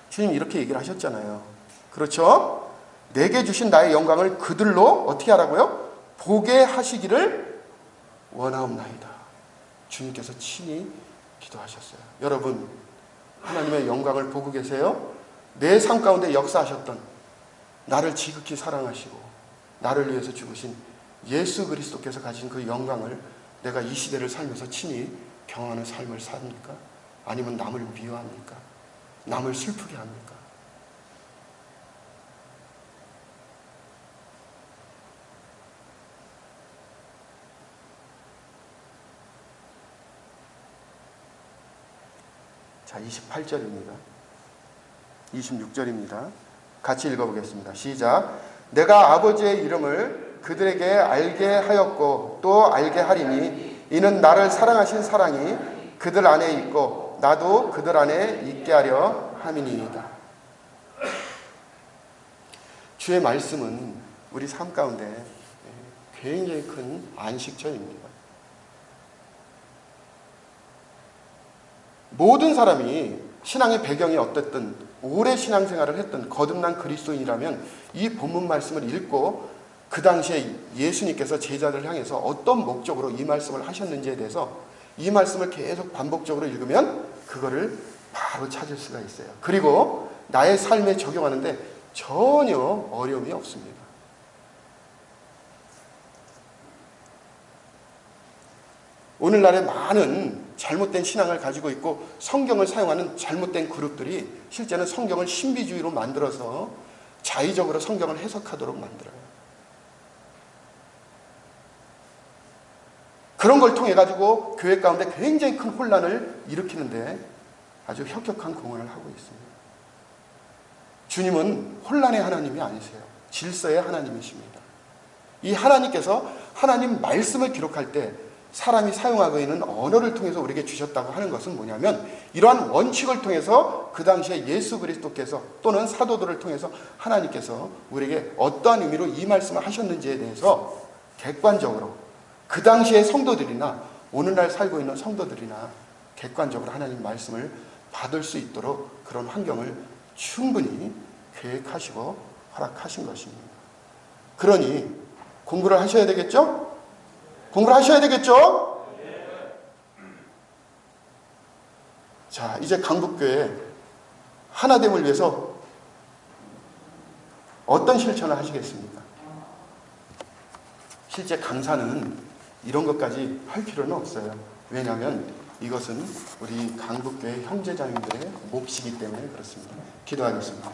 주님 이렇게 얘기를 하셨잖아요. 그렇죠? 내게 주신 나의 영광을 그들로 어떻게 하라고요? 보게 하시기를 원하옵나이다. 주님께서 친히 기도하셨어요. 여러분, 하나님의 영광을 보고 계세요? 내 삶 가운데 역사하셨던, 나를 지극히 사랑하시고 나를 위해서 죽으신 예수 그리스도께서 가진 그 영광을 내가 이 시대를 살면서 친히 경험하는 삶을 삽니까? 아니면 남을 미워합니까? 남을 슬프게 합니까? 자, 28절입니다. 26절입니다. 같이 읽어보겠습니다. 시작. 내가 아버지의 이름을 그들에게 알게 하였고 또 알게 하리니 이는 나를 사랑하신 사랑이 그들 안에 있고 나도 그들 안에 있게 하려 함이니이다. 주의 말씀은 우리 삶 가운데 굉장히 큰 안식처입니다. 모든 사람이 신앙의 배경이 어떻든 오래 신앙생활을 했던 거듭난 그리스도인이라면 이 본문 말씀을 읽고 그 당시에 예수님께서 제자들을 향해서 어떤 목적으로 이 말씀을 하셨는지에 대해서 이 말씀을 계속 반복적으로 읽으면 그거를 바로 찾을 수가 있어요. 그리고 나의 삶에 적용하는데 전혀 어려움이 없습니다. 오늘날에 많은 잘못된 신앙을 가지고 있고 성경을 사용하는 잘못된 그룹들이 실제는 성경을 신비주의로 만들어서 자의적으로 성경을 해석하도록 만들어요. 그런 걸 통해 가지고 교회 가운데 굉장히 큰 혼란을 일으키는데 아주 혁혁한 공헌을 하고 있습니다. 주님은 혼란의 하나님이 아니세요. 질서의 하나님이십니다. 이 하나님께서 하나님 말씀을 기록할 때 사람이 사용하고 있는 언어를 통해서 우리에게 주셨다고 하는 것은 뭐냐면, 이러한 원칙을 통해서 그 당시에 예수 그리스도께서 또는 사도들을 통해서 하나님께서 우리에게 어떠한 의미로 이 말씀을 하셨는지에 대해서 객관적으로 그 당시의 성도들이나 오늘날 살고 있는 성도들이나 객관적으로 하나님 말씀을 받을 수 있도록 그런 환경을 충분히 계획하시고 허락하신 것입니다. 그러니 공부를 하셔야 되겠죠? 공부를 하셔야 되겠죠? 자, 이제 강북교회 하나됨을 위해서 어떤 실천을 하시겠습니까? 실제 강사는 이런 것까지 할 필요는 없어요. 왜냐하면 이것은 우리 강북교회 형제자매들의 몫이기 때문에 그렇습니다. 기도하겠습니다.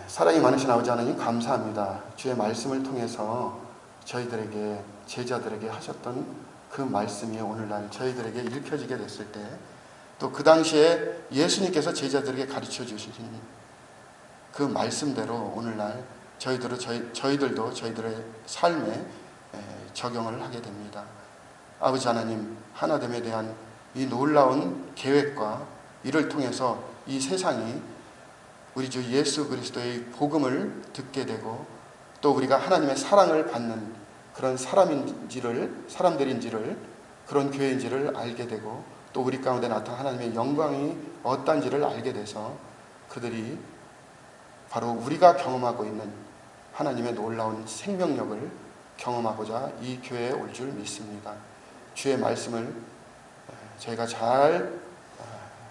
사랑이 많으신 아버지 하나님 감사합니다. 주의 말씀을 통해서 저희들에게 제자들에게 하셨던 그 말씀이 오늘날 저희들에게 읽혀지게 됐을 때 또 그 당시에 예수님께서 제자들에게 가르쳐 주신 그 말씀대로 오늘날 저희들도 저희들의 삶에 적용을 하게 됩니다. 아버지 하나님, 하나됨에 대한 이 놀라운 계획과 이를 통해서 이 세상이 우리 주 예수 그리스도의 복음을 듣게 되고 또 우리가 하나님의 사랑을 받는 그런 사람들인지를 그런 교회인지를 알게 되고 또 우리 가운데 나타난 하나님의 영광이 어떤지를 알게 돼서 그들이 바로 우리가 경험하고 있는 하나님의 놀라운 생명력을 경험하고자 이 교회에 올 줄 믿습니다. 주의 말씀을 저희가 잘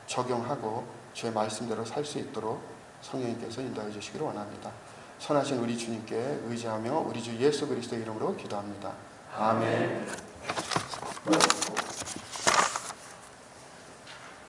적용하고 주의 말씀대로 살 수 있도록 성령님께서 인도해 주시기를 원합니다. 선하신 우리 주님께 의지하며 우리 주 예수 그리스도의 이름으로 기도합니다. 아멘.